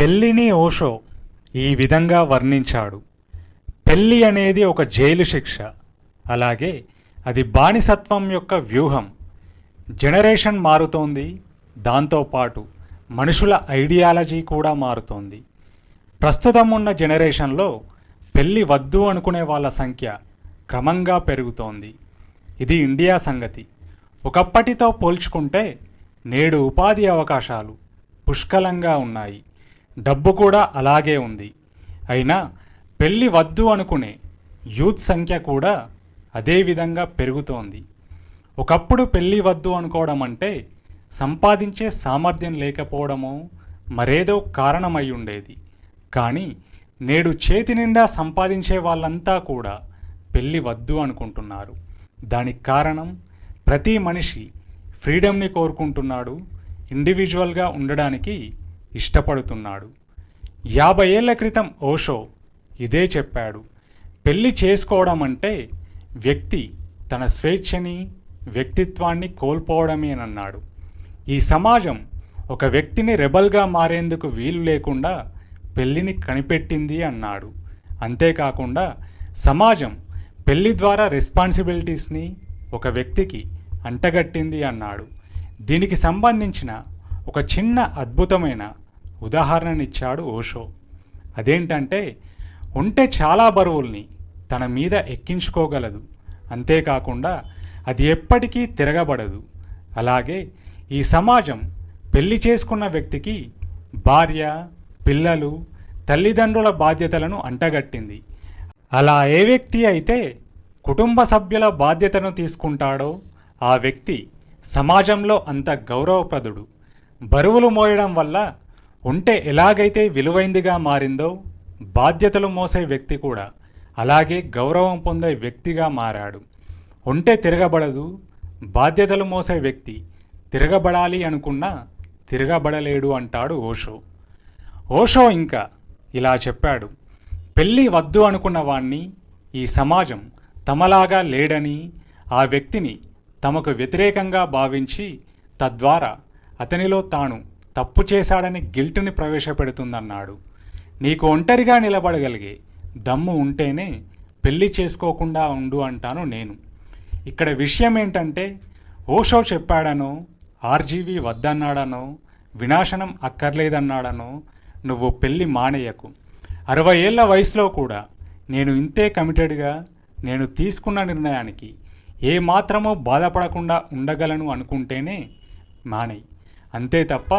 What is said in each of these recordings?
పెళ్ళిని ఓషో ఈ విధంగా వర్ణించాడు. పెళ్ళి అనేది ఒక జైలు శిక్ష, అలాగే అది బానిసత్వం యొక్క వ్యూహం. జనరేషన్ మారుతోంది, దాంతోపాటు మనుషుల ఐడియాలజీ కూడా మారుతోంది. ప్రస్తుతం ఉన్న జనరేషన్లో పెళ్ళి వద్దు అనుకునే వాళ్ళ సంఖ్య క్రమంగా పెరుగుతోంది. ఇది ఇండియా సంగతి. ఒకప్పటితో పోల్చుకుంటే నేడు ఉపాధి అవకాశాలు పుష్కలంగా ఉన్నాయి, డబ్బు కూడా అలాగే ఉంది. అయినా పెళ్ళి వద్దు అనుకునే యూత్ సంఖ్య కూడా అదే విధంగా పెరుగుతోంది. ఒకప్పుడు పెళ్ళి వద్దు అనుకోవడం అంటే సంపాదించే సామర్థ్యం లేకపోవడమో మరేదో కారణమై ఉండేది. కానీ నేడు చేతి నిండా సంపాదించే వాళ్ళంతా కూడా పెళ్ళి వద్దు అనుకుంటున్నారు. దానికి కారణం ప్రతి మనిషి ఫ్రీడమ్ని కోరుకుంటున్నాడు, ఇండివిజువల్గా ఉండడానికి ఇష్టపడుతున్నాడు. 50 ఏళ్ల క్రితం ఓషో ఇదే చెప్పాడు. పెళ్ళి చేసుకోవడం అంటే వ్యక్తి తన స్వేచ్ఛని, వ్యక్తిత్వాన్ని కోల్పోవడమేనన్నాడు. ఈ సమాజం ఒక వ్యక్తిని రెబల్గా మారేందుకు వీలు లేకుండా పెళ్ళిని కనిపెట్టింది అన్నాడు. అంతేకాకుండా సమాజం పెళ్లి ద్వారా రెస్పాన్సిబిలిటీస్ని ఒక వ్యక్తికి అంటగట్టింది అన్నాడు. దీనికి సంబంధించిన ఒక చిన్న అద్భుతమైన ఉదాహరణనిచ్చాడు ఓషో. అదేంటంటే, ఒంటె చాలా బరువుల్ని తన మీద ఎక్కించుకోగలదు, అంతేకాకుండా అది ఎప్పటికీ తిరగబడదు. అలాగే ఈ సమాజం పెళ్లి చేసుకున్న వ్యక్తికి భార్య, పిల్లలు, తల్లిదండ్రుల బాధ్యతలను అంటగట్టింది. అలా ఏ వ్యక్తి అయితే కుటుంబ సభ్యుల బాధ్యతను తీసుకుంటాడో ఆ వ్యక్తి సమాజంలో అంత గౌరవప్రదుడు. బరువులు మోయడం వల్ల ఒంటె ఎలాగైతే విలువైందిగా మారిందో బాధ్యతలు మోసే వ్యక్తి కూడా అలాగే గౌరవం పొందే వ్యక్తిగా మారాడు. ఒంటె తిరగబడదు, బాధ్యతలు మోసే వ్యక్తి తిరగబడాలి అనుకున్నా తిరగబడలేడు అంటాడు ఓషో. ఓషో ఇంకా ఇలా చెప్పాడు. పెళ్ళి వద్దు అనుకున్న వాణ్ణి ఈ సమాజం తమలాగా లేడని, ఆ వ్యక్తిని తమకు వ్యతిరేకంగా భావించి తద్వారా అతనిలో తాను తప్పు చేశాడని గిల్టుని ప్రవేశపెడుతుందన్నాడు. నీకు ఒంటరిగా నిలబడగలిగే దమ్ము ఉంటేనే పెళ్ళి చేసుకోకుండా ఉండు అంటాను నేను. ఇక్కడ విషయం ఏంటంటే, ఓషో చెప్పాడనో, ఆర్జీవి వద్దన్నాడనో, వినాశనం అక్కర్లేదన్నాడనో నువ్వు పెళ్ళి మానేయకు. 60 ఏళ్ల వయసులో కూడా నేను ఇంతే కమిటెడ్గా నేను తీసుకున్న నిర్ణయానికి ఏమాత్రమో బాధపడకుండా ఉండగలను అనుకుంటేనే మానేయి. అంతే తప్ప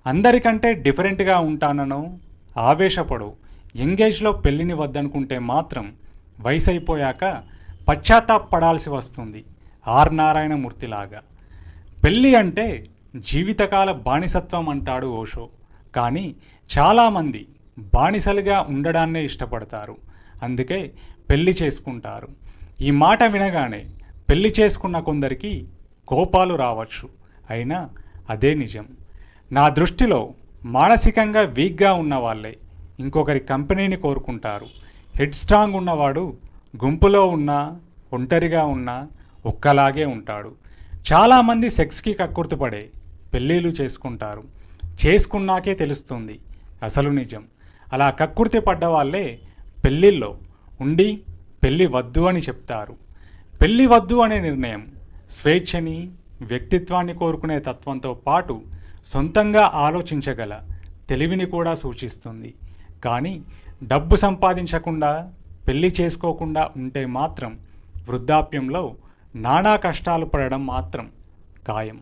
అందరికంటే డిఫరెంట్గా ఉంటాననో, ఆవేశపడు యంగేజ్లో పెళ్ళిని వద్దనుకుంటే మాత్రం వయసు అయిపోయాక పశ్చాత్తాపడాల్సి వస్తుంది, ఆర్ నారాయణమూర్తిలాగా. పెళ్ళి అంటే జీవితకాల బానిసత్వం అంటాడు ఓషో. కానీ చాలామంది బానిసలుగా ఉండడాన్నే ఇష్టపడతారు, అందుకే పెళ్ళి చేసుకుంటారు. ఈ మాట వినగానే పెళ్ళి చేసుకున్న కొందరికి కోపాలు రావచ్చు, అయినా అదే నిజం. నా దృష్టిలో మానసికంగా వీక్గా ఉన్న వాళ్ళే ఇంకొకరి కంపెనీని కోరుకుంటారు. హెడ్ స్ట్రాంగ్ ఉన్నవాడు గుంపులో ఉన్నా, ఒంటరిగా ఉన్నా ఒక్కలాగే ఉంటాడు. చాలామంది సెక్స్కి కక్కుర్తిపడే పెళ్ళిళ్ళు చేసుకుంటారు. చేసుకున్నాకే తెలుస్తుంది అసలు నిజం. అలా కక్కుర్తి పడ్డ వాళ్ళే పెళ్ళిళ్ళలో ఉండి పెళ్ళి వద్దు అని చెప్తారు. పెళ్ళి వద్దు అనే నిర్ణయం స్వేచ్ఛని, వ్యక్తిత్వాన్ని కోరుకునే తత్వంతో పాటు సొంతంగా ఆలోచించగల తెలివిని కూడా సూచిస్తుంది. కానీ డబ్బు సంపాదించకుండా పెళ్ళి చేసుకోకుండా ఉంటే మాత్రం వృద్ధాప్యంలో నానా కష్టాలు పడడం మాత్రం ఖాయం.